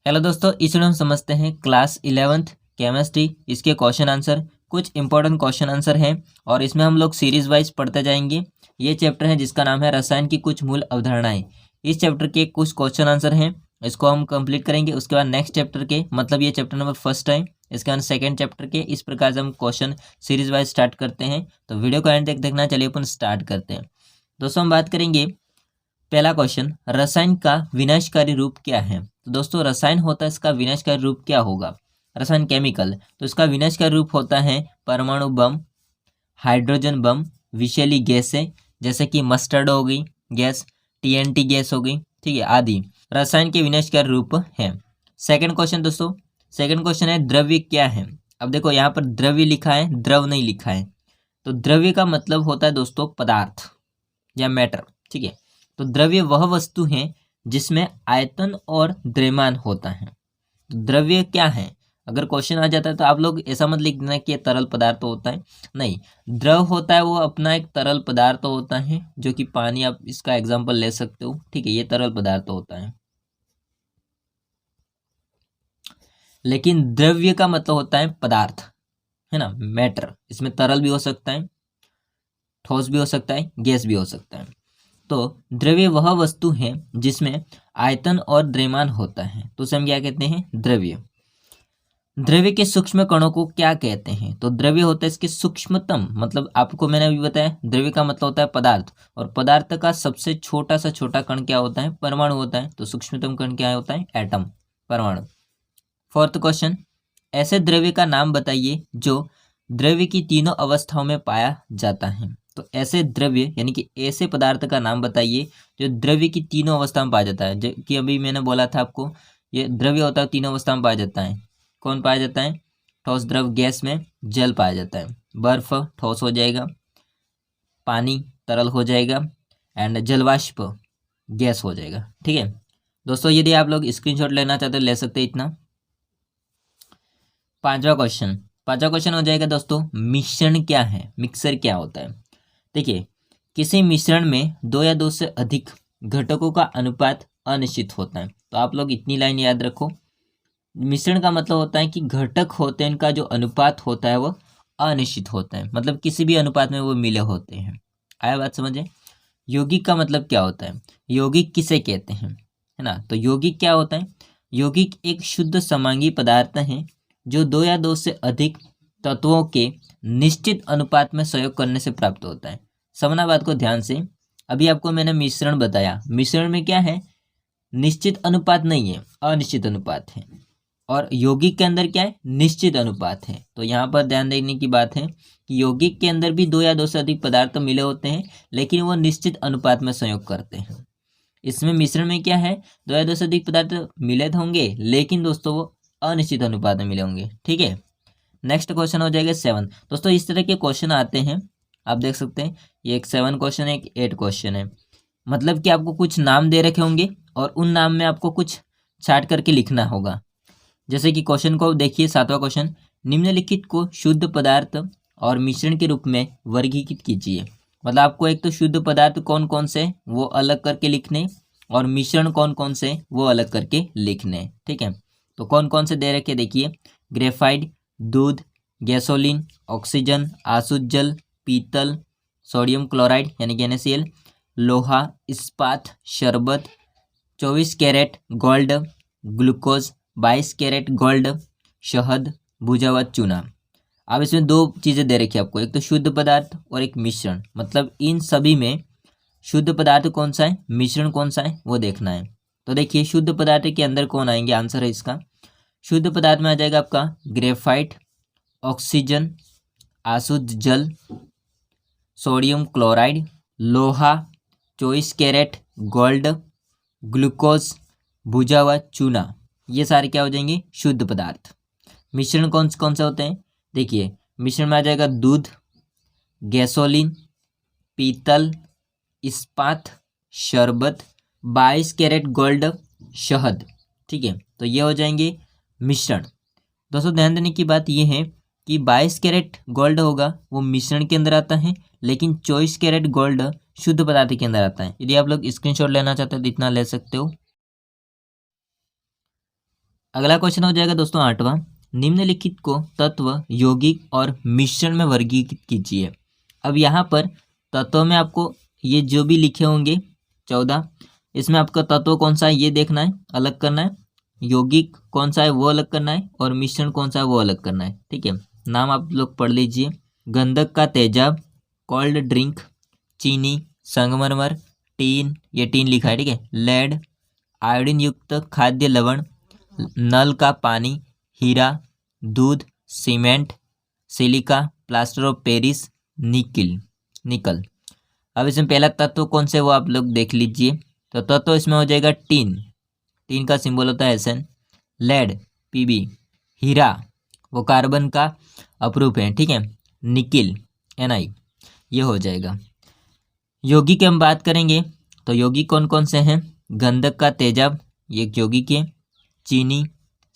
Hello दोस्तों, इस video में समझते हैं क्लास 11th केमिस्ट्री। इसके क्वेश्चन आंसर, कुछ इंपॉर्टेंट क्वेश्चन आंसर हैं और इसमें हम लोग सीरीज वाइज पढ़ते जाएंगे। ये चैप्टर है जिसका नाम है रसायन की कुछ मूल अवधारणाएं। इस चैप्टर के कुछ क्वेश्चन आंसर हैं, इसको हम कंप्लीट करेंगे। उसके बाद नेक्स्ट चैप्टर के, मतलब ये चैप्टर नंबर फर्स्ट है, इसके बाद सेकेंड चैप्टर के, इस प्रकार से हम क्वेश्चन सीरीज वाइज स्टार्ट करते हैं। तो वीडियो को एंड तक देखना। चलिए अपन स्टार्ट करते हैं। दोस्तों हम बात करेंगे पहला क्वेश्चन, रसायन का विनाशकारी रूप क्या है। तो दोस्तों रसायन होता है, इसका विनाशकारी रूप क्या होगा। रसायन केमिकल, तो इसका विनाशकारी रूप होता है परमाणु बम, हाइड्रोजन बम, विषैली गैसें जैसे कि मस्टर्ड हो गई गैस, टीएनटी गैस हो गई, ठीक है, आदि रसायन के विनाशकारी रूप हैं। सेकंड क्वेश्चन दोस्तों, सेकंड क्वेश्चन है द्रव्य क्या है। अब देखो यहाँ पर द्रव्य लिखा है, द्रव नहीं लिखा है। तो द्रव्य का मतलब होता है दोस्तों पदार्थ या मैटर, ठीक है। तो द्रव्य वह वस्तु है जिसमें आयतन और द्रव्यमान होता है। तो द्रव्य क्या है, अगर क्वेश्चन आ जाता है तो आप लोग ऐसा मत लिख देना कि ये तरल पदार्थ होता है, नहीं। द्रव होता है वो अपना एक तरल पदार्थ होता है, जो कि पानी, आप इसका एग्जांपल ले सकते हो, ठीक है, ये तरल पदार्थ होता है। लेकिन द्रव्य का मतलब होता है पदार्थ, है ना, मैटर। इसमें तरल भी हो सकता है, ठोस भी हो सकता है, गैस भी हो सकता है। तो द्रव्य वह वस्तु है जिसमें आयतन और द्रव्यमान होता है, तो उसे हम क्या कहते हैं, द्रव्य। द्रव्य के सूक्ष्म कणों को क्या कहते हैं। तो द्रव्य होता है इसके सूक्ष्मतम, मतलब आपको मैंने अभी बताया द्रव्य का मतलब होता है पदार्थ, और पदार्थ का सबसे छोटा सा छोटा कण क्या होता है, परमाणु होता है। तो सूक्ष्मतम कण क्या होता है, एटम, परमाणु। फोर्थ क्वेश्चन, ऐसे द्रव्य का नाम बताइए जो द्रव्य की तीनों अवस्थाओं में पाया जाता है। तो ऐसे द्रव्य यानी कि ऐसे पदार्थ का नाम बताइए जो द्रव्य की तीनों अवस्था में पाया जाता है। जो कि अभी मैंने बोला था आपको, ये द्रव्य होता है तीनों अवस्था में पाया जाता है। कौन पाया जाता है, ठोस, द्रव, गैस में जल पाया जाता है। बर्फ ठोस हो जाएगा, पानी तरल हो जाएगा, एंड जलवाष्प गैस हो जाएगा, ठीक है। दोस्तों यदि आप लोग स्क्रीनशॉट लेना चाहते हो ले सकते हैं इतना। पांचवा क्वेश्चन हो जाएगा दोस्तों, मिश्रण क्या है, मिक्सर क्या होता है। देखिए, किसी मिश्रण में दो या दो से अधिक घटकों का अनुपात अनिश्चित होता है। तो आप लोग इतनी लाइन याद रखो, मिश्रण का मतलब होता है कि घटक होते हैं, इनका जो अनुपात होता है वो अनिश्चित होता है, मतलब किसी भी अनुपात में वो मिले होते हैं। आया बात समझे। यौगिक का मतलब क्या होता है, यौगिक किसे कहते हैं, है ना। तो यौगिक क्या होता है, यौगिक एक शुद्ध समांगी पदार्थ है जो दो या दो से अधिक तत्वों के निश्चित अनुपात में सहयोग करने से प्राप्त होता है। समझना बात को ध्यान से। अभी आपको मैंने मिश्रण बताया, मिश्रण में क्या है, निश्चित अनुपात नहीं है, अनिश्चित अनुपात है। और यौगिक के अंदर क्या है, निश्चित अनुपात है। तो यहाँ पर ध्यान देने की बात है कि यौगिक के अंदर भी दो या दो से अधिक पदार्थ मिले होते हैं, लेकिन वो निश्चित अनुपात में संयोग करते हैं। इसमें मिश्रण में क्या है, दो या दो से अधिक पदार्थ मिले होंगे, लेकिन दोस्तों वो अनिश्चित अनुपात में मिले होंगे, ठीक है। नेक्स्ट क्वेश्चन हो जाएगा 7। दोस्तों इस तरह के क्वेश्चन आते हैं, आप देख सकते हैं, ये एक 7 क्वेश्चन है, एक 8 क्वेश्चन है। मतलब कि आपको कुछ नाम दे रखे होंगे और उन नाम में आपको कुछ छाट करके लिखना होगा। जैसे कि क्वेश्चन को देखिए, 7वां क्वेश्चन, निम्नलिखित को शुद्ध पदार्थ और मिश्रण के रूप में वर्गीकृत कीजिए। मतलब आपको एक तो शुद्ध पदार्थ कौन कौन से वो अलग करके लिखने, और मिश्रण कौन कौन से वो अलग करके लिखने, ठीक है। तो कौन कौन से दे रखे देखिए, ग्रेफाइट, दूध, गैसोलीन, ऑक्सीजन, आसुत जल, पीतल, सोडियम क्लोराइड यानी कि NaCl, लोहा, इस्पात, शरबत, 24 carat gold, glucose, 22 carat gold, शहद, भुजा हुआ चूना। अब इसमें दो चीज़ें दे रखी है आपको, एक तो शुद्ध पदार्थ और एक मिश्रण। मतलब इन सभी में शुद्ध पदार्थ कौन सा है, मिश्रण कौन सा है, वो देखना है। तो देखिए शुद्ध पदार्थ के अंदर कौन आएंगे, आंसर है इसका, शुद्ध पदार्थ में आ जाएगा आपका ग्रेफाइट, ऑक्सीजन, आसुत जल, सोडियम क्लोराइड, लोहा, 24 कैरेट गोल्ड, ग्लूकोज, भुजा हुआ चूना। ये सारे क्या हो जाएंगे, शुद्ध पदार्थ। मिश्रण कौन कौन से होते हैं, देखिए मिश्रण में आ जाएगा दूध, गैसोलीन, पीतल, इस्पात, शरबत, 22 कैरेट गोल्ड, शहद, ठीक है। तो ये हो जाएंगे मिश्रण। दोस्तों ध्यान देने की बात ये है कि 22 कैरेट गोल्ड होगा वो मिश्रण के अंदर आता है, लेकिन 24 कैरेट गोल्ड शुद्ध पदार्थ के अंदर आता है। यदि आप लोग स्क्रीनशॉट लेना चाहते हो तो इतना ले सकते हो। अगला क्वेश्चन हो जाएगा दोस्तों 8वां। निम्नलिखित को तत्व, यौगिक और मिश्रण में वर्गीकृत कीजिए। अब यहाँ पर तत्व में आपको ये जो भी लिखे होंगे 14, इसमें आपका तत्व कौन सा है ये देखना है, अलग करना है। यौगिक कौन सा है वो अलग करना है, और मिश्रण कौन सा है वो अलग करना है। ठीक है, नाम आप लोग पढ़ लीजिए। गंधक का तेजाब, कोल्ड ड्रिंक, चीनी, संगमरमर, टीन, ये टीन लिखा है, ठीक है, लेड, आयोडीन युक्त खाद्य लवण, नल का पानी, हीरा, दूध, cement, silica, plaster of Paris, निकल। अब इसमें पहला तत्व कौन से वो आप लोग देख लीजिए। तो तत्व इसमें हो जाएगा टीन, टीन का सिंबल होता है SN। लेड Pb, हीरा वो कार्बन का अपरूप है, ठीक है, निकिल Ni, ये हो जाएगा। यौगिक की हम बात करेंगे तो यौगिक कौन कौन से हैं। गंधक का तेजाब ये एक यौगिक है, चीनी,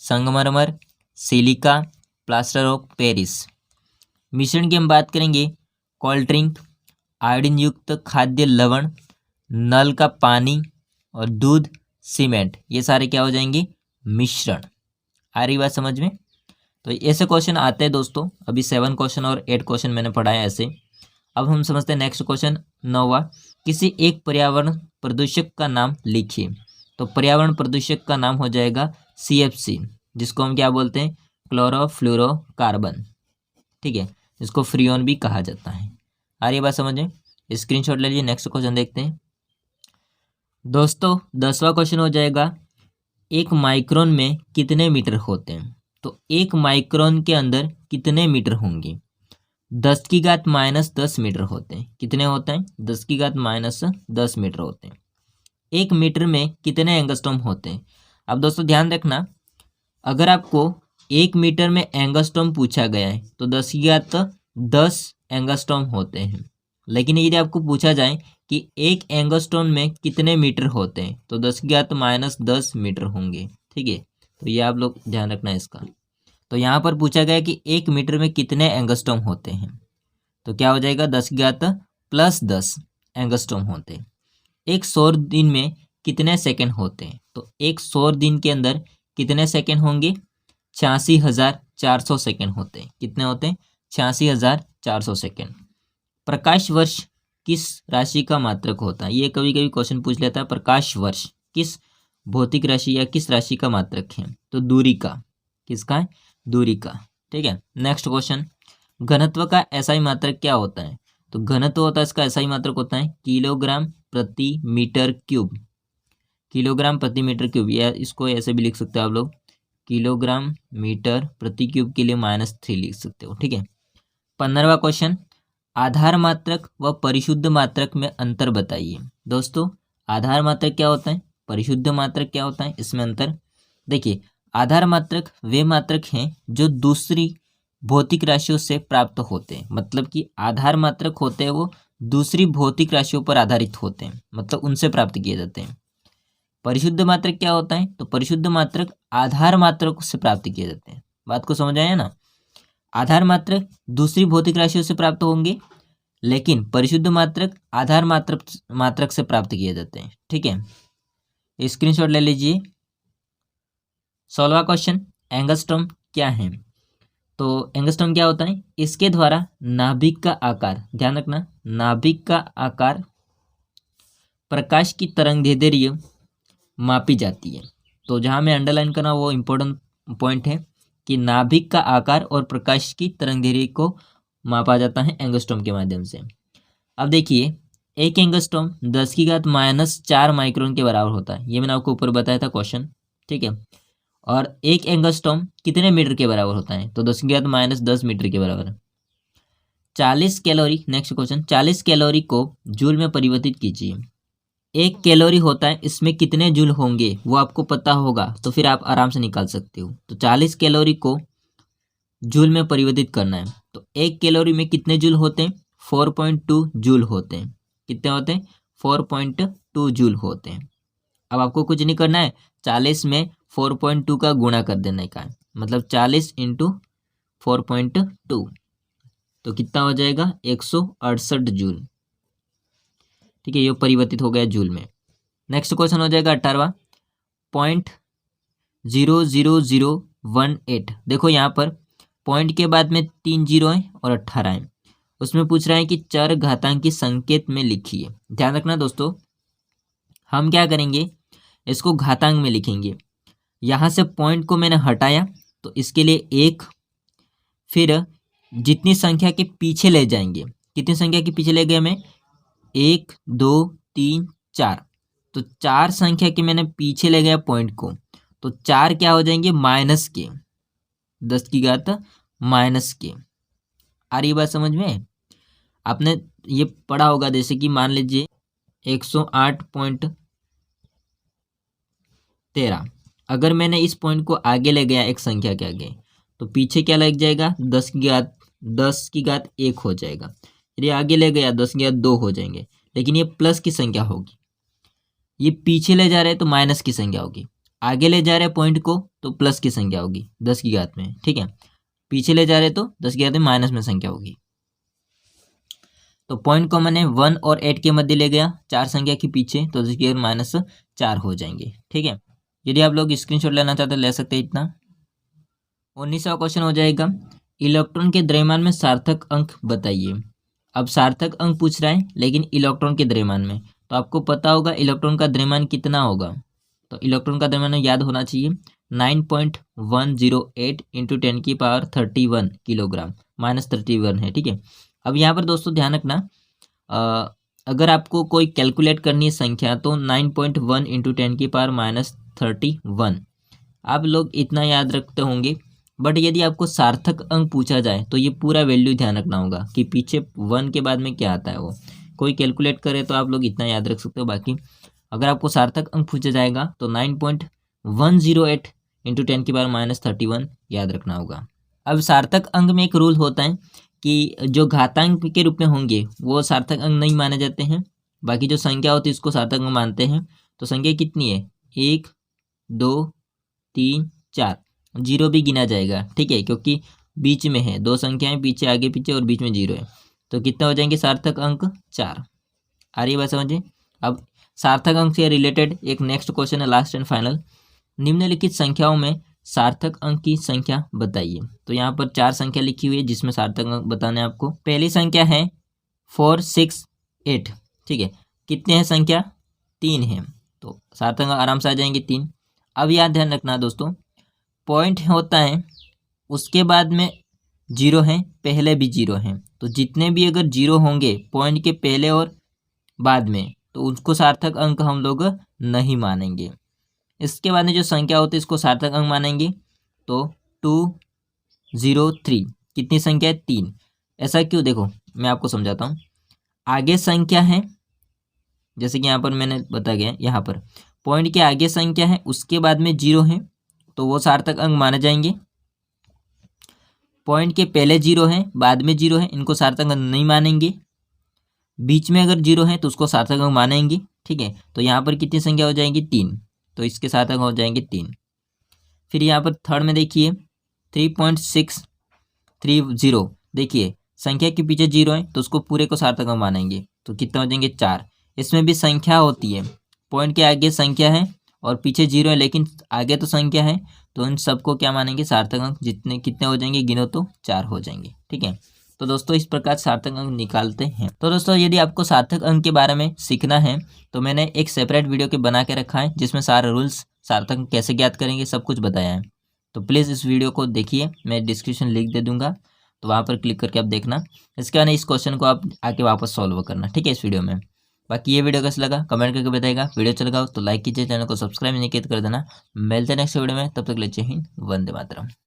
संगमरमर, सिलिका, प्लास्टर ऑफ पेरिस। मिश्रण की हम बात करेंगे, कोल्ड ड्रिंक, आयोडीन युक्त खाद्य लवण, नल का पानी और दूध, सीमेंट, ये सारे क्या हो जाएंगे, मिश्रण। आ रही बात समझ में। तो ऐसे क्वेश्चन आते हैं दोस्तों। अभी 7 क्वेश्चन और 8 क्वेश्चन मैंने पढ़ाया ऐसे। अब हम समझते हैं नेक्स्ट क्वेश्चन 9वां। किसी एक पर्यावरण प्रदूषक का नाम लिखिए। तो पर्यावरण प्रदूषक का नाम हो जाएगा CFC, जिसको हम क्या बोलते हैं, क्लोरोफ्लोरोकार्बन, ठीक है, जिसको फ्रियोन भी कहा जाता है। आ रही बात समझ में, स्क्रीनशॉट ले लीजिए। नेक्स्ट क्वेश्चन देखते हैं दोस्तों। 10वां क्वेश्चन हो जाएगा, एक माइक्रोन में कितने मीटर होते हैं। तो एक माइक्रोन के अंदर कितने मीटर होंगे, 10⁻⁻10 मीटर होते हैं। कितने होते हैं, 10⁻⁻10 मीटर होते हैं। एक मीटर में कितने एंगस्ट्रॉम होते हैं। अब दोस्तों ध्यान रखना, अगर आपको 1 मीटर में एंगस्ट्रॉम पूछा गया है तो 10⁻10 एंगस्ट्रॉम होते हैं। लेकिन यदि आपको पूछा जाए कि एक एंगस्ट्रॉम में कितने मीटर होते हैं तो 10⁻10 मीटर होंगे, ठीक है। तो ये आप लोग ध्यान रखना है इसका। तो यहाँ पर पूछा गया कि 1 मीटर में कितने एंगस्ट्रॉम होते हैं, तो क्या हो जाएगा, 10⁻+10 एंगस्ट्रॉम होते हैं। एक सौर दिन में कितने सेकंड होते हैं। तो एक सौर दिन के अंदर कितने सेकंड होंगे, 86,400 सेकंड होते हैं। कितने होते हैं, 86,400 सेकंड। प्रकाश वर्ष किस राशि का मात्रक होता है। ये कभी कभी क्वेश्चन पूछ लेता है, प्रकाश वर्ष किस भौतिक राशि या किस राशि का मात्रक है। तो दूरी का, किसका है, दूरी का, ठीक है। नेक्स्ट क्वेश्चन, घनत्व का SI मात्रक क्या होता है। तो घनत्व होता है इसका SI मात्रक होता है किलोग्राम प्रति मीटर क्यूब, किलोग्राम प्रति मीटर क्यूब, या इसको ऐसे भी लिख सकते हो आप लोग, किलोग्राम मीटर प्रति क्यूब के लिए -3 लिख सकते हो, ठीक है। 15वां क्वेश्चन, आधार मात्रक व परिशुद्ध मात्रक में अंतर बताइए। दोस्तों आधार मात्रक क्या होता है, परिशुद्ध मात्रक क्या होता है, इसमें अंतर देखिए। आधार मात्रक वे मात्रक हैं जो दूसरी भौतिक राशियों से प्राप्त होते हैं। मतलब कि आधार मात्रक होते हैं वो दूसरी भौतिक राशियों पर आधारित होते हैं, मतलब उनसे प्राप्त किए जाते हैं। परिशुद्ध मात्रक क्या होता है, तो परिशुद्ध मात्रक आधार मात्रक से प्राप्त किए जाते हैं। बात को समझ आया ना। आधार मात्रक दूसरी भौतिक राशियों से प्राप्त होंगे, लेकिन परिशुद्ध मात्रक आधार मात्रक से प्राप्त किए जाते हैं, ठीक है। स्क्रीनशॉट ले लीजिए। 16वां क्वेश्चन, एंगस्ट्रॉम क्या है। तो एंगस्ट्रॉम क्या होता है, इसके द्वारा नाभिक का आकार, ध्यान रखना, नाभिक का आकार प्रकाश की तरंगदैर्घ्य मापी जाती है। तो जहाँ मैं अंडरलाइन करना वो इम्पोर्टेंट पॉइंट है कि नाभिक का आकार और प्रकाश की तरंगदैर्घ्य को मापा जाता है एंगस्ट्रॉम के माध्यम से। अब देखिए, एक एंगस्ट्रॉम 10⁻⁻4 माइक्रोन के बराबर होता है। ये मैंने आपको ऊपर बताया था क्वेश्चन, ठीक है। और एक एंगस्ट्रॉम कितने मीटर के बराबर होता है, तो 10⁻10 मीटर के बराबर। 40 कैलोरी, नेक्स्ट क्वेश्चन, 40 कैलोरी को जूल में परिवर्तित कीजिए। 1 कैलोरी होता है, इसमें कितने जूल होंगे वो आपको पता होगा, तो फिर आप आराम से निकाल सकते हो। तो 40 कैलोरी को जूल में परिवर्तित करना है, तो 1 कैलोरी में कितने जूल होते हैं, 4.2 जूल होते हैं। कितने होते हैं, 4.2 जूल होते हैं। अब आपको कुछ नहीं करना है, 40 में 4.2 का गुणा कर देने का है, मतलब 40 × 4.2, तो कितना हो जाएगा, 168 जूल, ठीक है। ये परिवर्तित हो गया जूल में। नेक्स्ट क्वेश्चन हो जाएगा 18वां, 00018। देखो यहाँ पर पॉइंट के बाद में 3 जीरो हैं और 18 हैं। उसमें पूछ रहा है कि चर घातांकी संकेत में लिखिए। ध्यान रखना दोस्तों, हम क्या करेंगे, इसको घातांक में लिखेंगे। यहाँ से पॉइंट को मैंने हटाया तो इसके लिए 1, फिर जितनी संख्या के पीछे ले जाएंगे, कितनी संख्या के पीछे ले गए मैं, 1 2 3 4, तो 4 संख्या के मैंने पीछे ले गया पॉइंट को, तो 4 क्या हो जाएंगे, माइनस के, 10 की घात माइनस के। आ रही बात समझ में? आपने ये पढ़ा होगा, जैसे कि मान लीजिए 108.13, अगर मैंने इस पॉइंट को आगे ले गया एक संख्या के आगे, तो पीछे क्या लग जाएगा, 10 की घात 1 हो जाएगा। यदि आगे ले गया 10 की घात 2 हो जाएंगे, लेकिन ये प्लस की संख्या होगी। ये पीछे ले जा रहे हैं तो माइनस की संख्या होगी, आगे ले जा रहे हैं पॉइंट को तो प्लस की संख्या होगी 10 की घात में, ठीक है। पीछे ले जा रहे तो 10 की घात में माइनस में संख्या होगी। तो पॉइंट को मैंने 1 और 8 के मध्य ले गया, 4 संख्या के पीछे, तो 10 की घात -4 हो जाएंगे, ठीक है। यदि आप लोग स्क्रीनशॉट लेना चाहते हैं ले सकते हैं इतना। 19वां क्वेश्चन हो जाएगा, इलेक्ट्रॉन के द्रव्यमान में सार्थक अंक बताइए। अब सार्थक अंक पूछ रहा है लेकिन इलेक्ट्रॉन के द्रव्यमान में, तो आपको पता होगा इलेक्ट्रॉन का द्रव्यमान कितना होगा। तो इलेक्ट्रॉन का द्रव्यमान याद होना चाहिए 9.108 इंटू 10⁻31 किलोग्राम, -31 है, ठीक है। अब यहाँ पर दोस्तों ध्यान रखना, अगर आपको कोई कैलकुलेट करनी है संख्या तो 9.1 इंटू 10⁻31 आप लोग इतना याद रखते होंगे। बट यदि आपको सार्थक अंक पूछा जाए तो ये पूरा वैल्यू ध्यान रखना होगा कि पीछे 1 के बाद में क्या आता है। वो कोई कैलकुलेट करे तो आप लोग इतना याद रख सकते हो। बाकी अगर आपको सार्थक अंक पूछा जाएगा तो 9.108 इंटू 10⁻31 याद रखना होगा। अब सार्थक अंक में एक रूल होता है कि जो घातांक के रूप में होंगे वो सार्थक अंक नहीं माने जाते हैं, बाकी जो संख्या होती है इसको सार्थक अंक मानते हैं। तो संख्या कितनी है, 1 2 3 4, जीरो भी गिना जाएगा, ठीक है, क्योंकि बीच में है, 2 संख्याएं पीछे आगे पीछे और बीच में जीरो है, तो कितना हो जाएंगे सार्थक अंक 4। आ रही बात समझिए। अब सार्थक अंक से रिलेटेड एक नेक्स्ट क्वेश्चन है, लास्ट एंड फाइनल, निम्नलिखित संख्याओं में सार्थक अंक की संख्या बताइए। तो यहाँ पर 4 संख्या लिखी हुई है जिसमें सार्थक अंक बताने आपको। पहली संख्या है 4 6 8, ठीक है, कितने हैं संख्या, 3 है, तो सार्थक अंक आराम से आ जाएंगे 3। अब याद ध्यान रखना दोस्तों, पॉइंट होता है उसके बाद में जीरो हैं, पहले भी जीरो हैं, तो जितने भी अगर जीरो होंगे पॉइंट के पहले और बाद में तो उसको सार्थक अंक हम लोग नहीं मानेंगे। इसके बाद में जो संख्या होती है इसको सार्थक अंक मानेंगे। तो 203 कितनी संख्या है, 3। ऐसा क्यों, देखो मैं आपको समझाता हूँ। आगे संख्या है, जैसे कि यहाँ पर मैंने बता गया, यहाँ पर पॉइंट के आगे संख्या है उसके बाद में जीरो है तो वो सार्थक अंक माने जाएंगे। पॉइंट के पहले जीरो है बाद में जीरो है, इनको सार्थक अंक नहीं मानेंगे। बीच में अगर जीरो है तो उसको सार्थक अंक मानेंगे, ठीक है। तो यहाँ पर कितनी संख्या हो जाएंगी, 3, तो इसके सार्थक हो जाएंगे 3। फिर यहाँ पर थर्ड में देखिए 3.630, देखिए संख्या के पीछे जीरो है तो उसको पूरे को सार्थक अंक मानेंगे, तो कितना हो जाएंगे 4। इसमें भी संख्या होती है, पॉइंट के आगे संख्या है और पीछे जीरो है लेकिन आगे तो संख्या है, तो इन सबको क्या मानेंगे, सार्थक अंक। जितने कितने हो जाएंगे गिनो तो 4 हो जाएंगे, ठीक है। तो दोस्तों इस प्रकार सार्थक अंक निकालते हैं। तो दोस्तों यदि आपको सार्थक अंक के बारे में सीखना है तो मैंने एक सेपरेट वीडियो के बना के रखा है जिसमें सारे रूल्स, सार्थक अंक कैसे ज्ञात करेंगे, सब कुछ बताया है। तो प्लीज़ इस वीडियो को देखिए, मैं डिस्क्रिप्शन लिंक दे दूंगा, तो वहाँ पर क्लिक करके आप देखना। इसके बाद इस क्वेश्चन को आप आके वापस सॉल्व करना, ठीक है, इस वीडियो में। बाकी ये वीडियो कैसा लगा कमेंट करके बताइएगा। वीडियो चल गया तो लाइक कीजिए, चैनल को सब्सक्राइब नहीं किया तो कर देना। मिलते हैं नेक्स्ट वीडियो में, तब तक ले जय हिंद, वंदे मातरम।